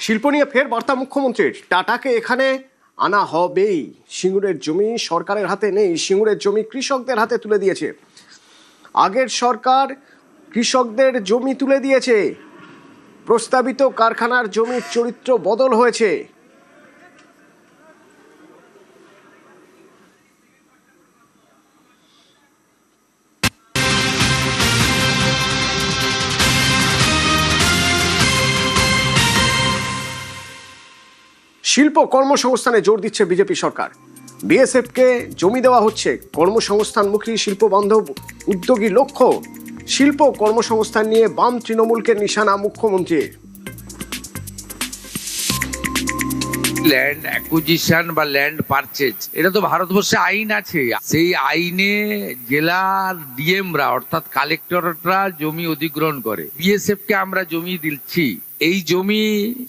শিল্প নিয়ে ফের বার্তা মুখ্যমন্ত্রীর। টাটাকে এখানে আনা হবেই। সিঙ্গুরের জমি সরকারের হাতে নেই, সিঙ্গুরের জমি কৃষকদের হাতে তুলে দিয়েছে। আগের সরকার কৃষকদের জমি তুলে দিয়েছে। প্রস্তাবিত কারখানার জমির চরিত্র বদল হয়েছে। শিল্প কর্মসংস্থানে জোর দিচ্ছে বিজেপি সরকার। বিএসএফকে জমি দেওয়া হচ্ছে। কর্মসংস্থানমুখী শিল্প বান্ধব উদ্যোগী লক্ষ্য। শিল্প কর্মসংস্থান নিয়ে বাম তৃণমূলকে নিশানা মুখ্যমন্ত্রীর। ল্যান্ড অ্যাকুইজিশন বা ল্যান্ড পারচেজ, এটা তো ভারতবর্ষে আইন আছে। সেই আইনে জেলার ডিএমরা অর্থাৎ কালেক্টররা জমি অধিগ্রহণ করে। বিএসএফ কে আমরা জমি দিচ্ছি, এই জমি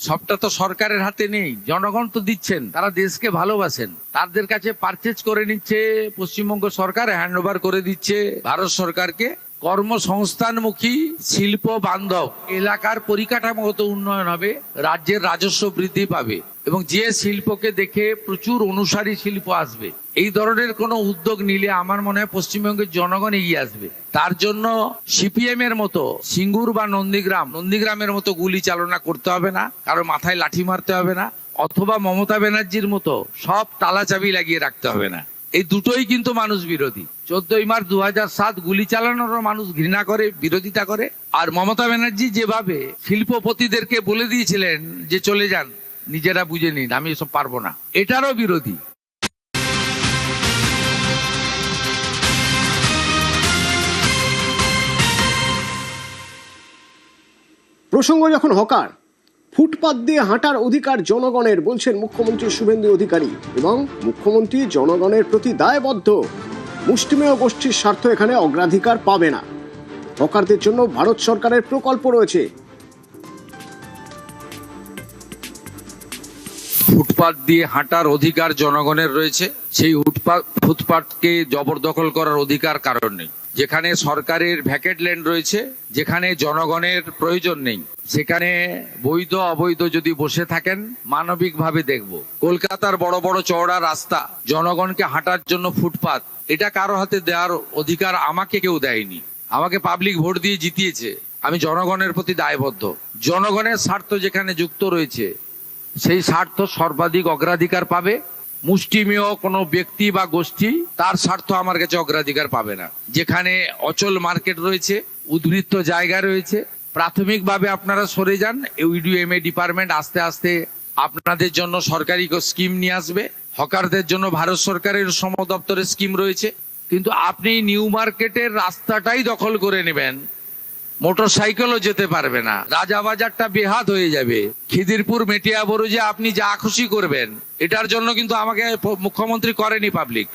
সবটা তো সরকারের হাতে নেই, জনগণ তো দিচ্ছেন, তারা দেশকে ভালোবাসেন, তাদের কাছে পারচেজ করে নিচ্ছে পশ্চিমবঙ্গ সরকার, হ্যান্ড ওভার করে দিচ্ছে ভারত সরকারকে। কর্মসংস্থানমুখী শিল্প বান্ধব এলাকার পরিকাঠামোগত উন্নয়ন হবে, রাজ্যের রাজস্ব বৃদ্ধি পাবে এবং যে শিল্পকে দেখে প্রচুর অনুসারী শিল্প আসবে। এই ধরনের কোনো উদ্যোগ নিলে আমার মনে হয় পশ্চিমবঙ্গের জনগণ এগিয়ে আসবে। তার জন্য সিপিএম এর মতো সিঙ্গুর বা নন্দীগ্রামের মতো গুলি চালনা করতে হবে না, কারো মাথায় লাঠি মারতে হবে না, অথবা মমতা ব্যানার্জির মতো সব তালা চাবি লাগিয়ে রাখতে হবে না। এই দুটোই কিন্তু মানুষ বিরোধী। 14ই মার্চ 2007 গুলি চালানোর মানুষ ঘৃণা করে, বিরোধিতা করে। আর মমতা ব্যানার্জি যেভাবে শিল্পপতিদেরকে বলে দিয়েছিলেন যে চলে যান, নিজেরা বুঝে নিন, আমি এসব পারবো না, এটারও বিরোধী। প্রসঙ্গ যখন হকার, ফুটপাত দিয়ে হাঁটার অধিকার জনগণের বলছেন মুখ্যমন্ত্রী শুভেন্দু অধিকারী, এবং মুখ্যমন্ত্রী জনগণের প্রতি দায়বদ্ধ। মুষ্টিমেয় গোষ্ঠীর স্বার্থ এখানে অগ্রাধিকার পাবে না। হকারদের জন্য ভারত সরকারের প্রকল্প রয়েছে। ফুটপাত দিয়ে হাঁটার অধিকার জনগণের রয়েছে, সেই ফুটপাতকে জবরদখল করার অধিকার কারণ নেই। যেখানে সরকারের ভ্যাকেট ল্যান্ড রয়েছে, যেখানে জনগণের প্রয়োজন নেই, সেখানে বৈধ অবৈধ যদি বসে থাকেন মানবিকভাবে দেখব। কলকাতার বড় বড় চওড়া রাস্তা, জনগণকে হাঁটার জন্য ফুটপাত, এটা কারো হাতে দেওয়ার অধিকার আমাকে কেউ দেয়নি। আমাকে পাবলিক ভোট দিয়ে জিতিয়েছে, আমি জনগণের প্রতি দায়বদ্ধ। জনগণের স্বার্থ যেখানে যুক্ত রয়েছে, সেই স্বার্থ সর্বাধিক অগ্রাধিকার পাবে। মুষ্টিমেয় কোনো ব্যক্তি বা গোষ্ঠী তার স্বার্থ আমার কাছে অগ্রাধিকার পাবে না। যেখানে অচল মার্কেট রয়েছে, উদ্বৃত্ত জায়গা রয়েছে, প্রাথমিকভাবে আপনারা সরে যান। ইউডিএমএ ডিপার্টমেন্ট আস্তে আস্তে আপনাদের জন্য সরকারি স্কিম নিয়ে আসবে। হকারদের জন্য ভারত সরকারের শ্রম দপ্তরের স্কিম রয়েছে। কিন্তু আপনি নিউ মার্কেটের রাস্তাটাই দখল করে নেবেন, মোটর সাইকেলও যেতে পারবে না, রাজাবাজারটা বেহাত হয়ে যাবে, খিদিরপুর মেটিয়া বরুজে আপনি যা খুশি করবেন। এটার জন্য কিন্তু আমাকে মুখ্যমন্ত্রী করেনি পাবলিক।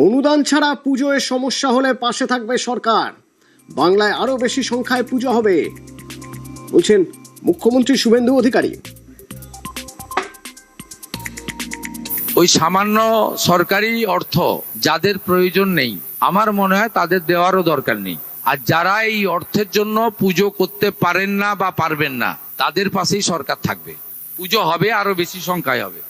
অনুদান ছাড়া পুজোয় সমস্যা হলে পাশে থাকবে সরকার। বাংলায় আরো বেশি সংখ্যায় পুজো হবে বলছেন মুখ্যমন্ত্রী শুভেন্দু অধিকারী। ওই সামান্য সরকারি অর্থ যাদের প্রয়োজন নেই, আমার মনে হয় তাদের দেওয়ারও দরকার নেই। আর যারা এই অর্থের জন্য পুজো করতে পারেন না বা পারবেন না, তাদের পাশেই সরকার থাকবে। পুজো হবে, আরো বেশি সংখ্যায় হবে।